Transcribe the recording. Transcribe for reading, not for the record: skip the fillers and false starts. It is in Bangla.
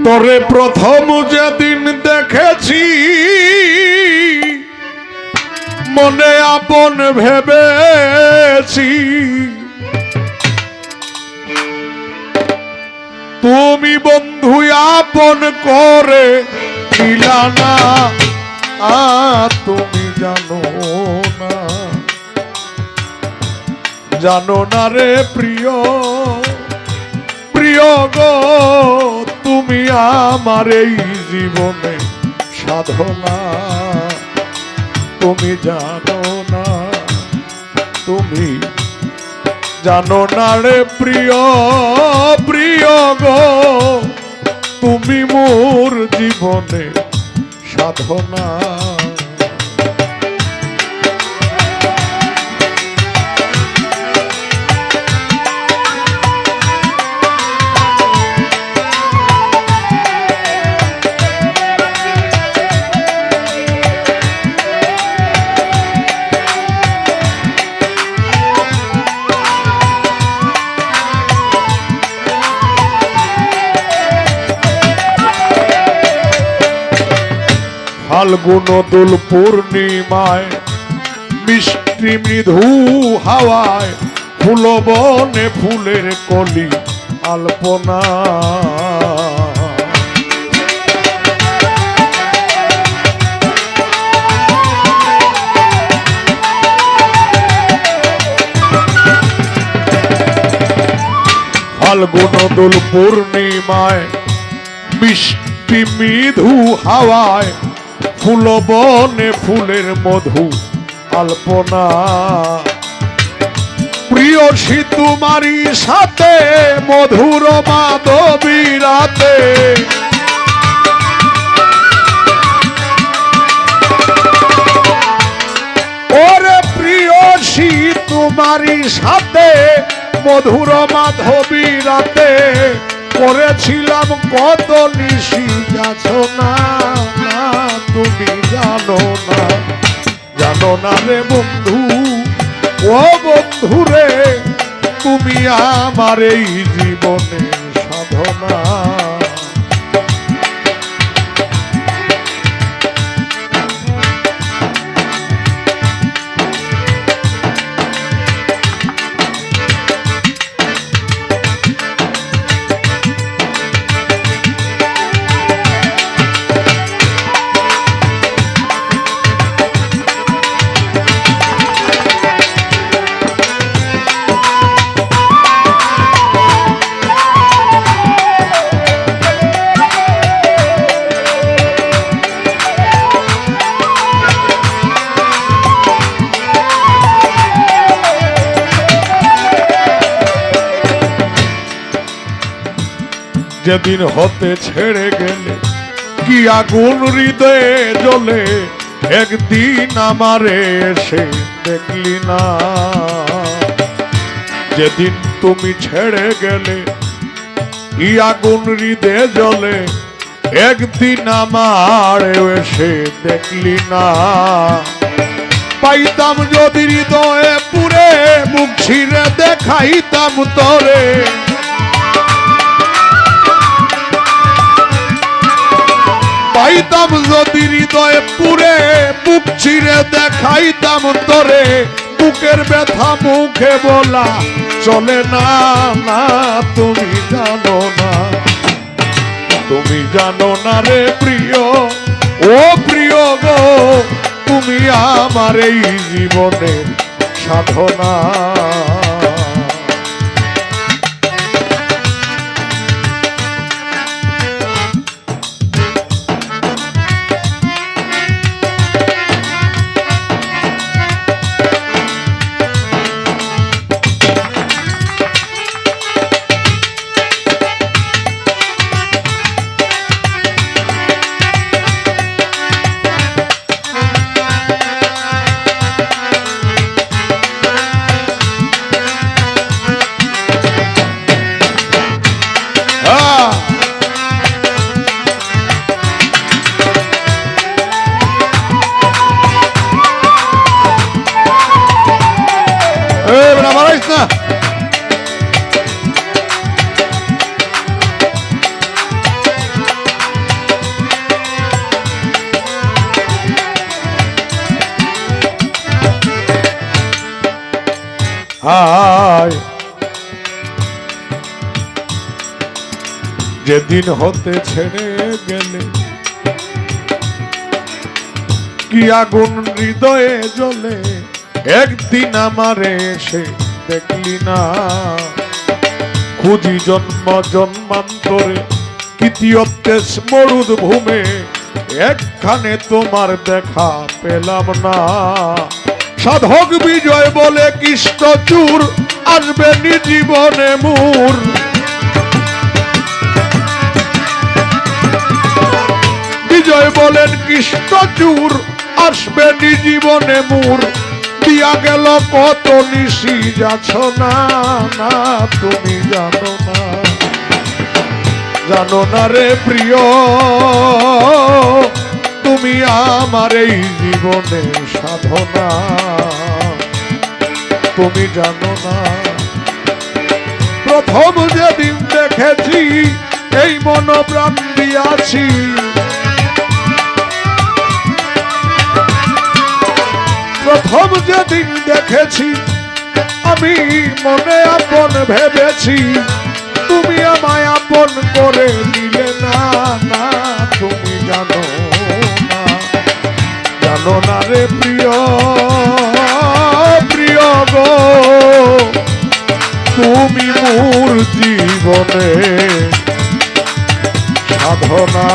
তোরে প্রথম যেদিন দেখেছি মনে আপন ভেবেছি, তুমি বন্ধু আপন করে দিলা না, তুমি জানো না রে প্রিয় প্রিয় গো, তুমি আমার এই জীবনে সাধনা, তুমি জানো না রে প্রিয় প্রিয় গো, তুমি মোর জীবনে সাধনা। ফাল্গুন দোল পূর্ণিমায় মিষ্টি মৃদু হাওয়ায় ফুল বনে ফুলের কলি আলপনা, ফাল্গুন দোল পূর্ণিমায় মিষ্টি মৃদু হাওয়ায় ফুল বনে ফুলের মধু আলপনা, প্রিয়সী তোমারই সাথে মধুর মাধবী রাতে, ওরে প্রিয়সী তোমারই সাথে মধুর মাধবী রাতে, করেছিলাম কত নিশি যাছো না, তুমি জানো না রে বন্ধু, ও বন্ধু রে, তুমি আমার এই জীবনের সাধনা। যেদিন হতে ছেড়ে গেলে কি আগুন হৃদয়ে জ্বলে, একদিন আমারে এসে দেখলি না, যেদিন তুমি ছেড়ে গেলে কি আগুন হৃদয়ে জ্বলে, একদিন আমার এসে দেখলি না, পাইতাম যদি হৃদয়ে পুরে মুখ ছিঁড়ে দেখাইতাম তোরে, পাইতাম যদি হৃদয়ে পুরে বুক ছিঁড়ে দেখাইতাম তোরে, বুকের ব্যথা মুখে বলা চলে না, তুমি জানো না রে প্রিয় ও প্রিয় গো, তুমি আমার এই জীবনের সাধনা। হায় যেদিন হতে ছেড়ে গেলে কি আগুন হৃদয়ে জ্বলে, একদিন আমারে এসে দেখলি না। খুঁজি জন্ম জন্মান্তরে কৃতীয়ত্বেশ মরুদ ভূমে, একখানে তোমার দেখা পেলাম না। সাধক বিজয় বলে কৃষ্ণচূড় আসবে নি জীবনে মূর। বিজয় বলেন কৃষ্ণচূড় আসবে নি জীবনে মূর। দিয়া গেল কত নিশি যাচ্ছ না, না তুমি জানো না, জানো না রে প্রিয়, তুমি আমার এই জীবনে সাধনা, তুমি জানো না। প্রথম যেদিন দেখেছি এই মন প্রাণ দিয়াছি, প্রথম যেদিন দেখেছি আমি মনে আপন ভেবেছি, তুমি আমায় আপন করে নিলে না, না তুমি জানো না, জানো না রে প্রিয়, প্রিয় গো, তুমি মোর জীবনে সাধনা।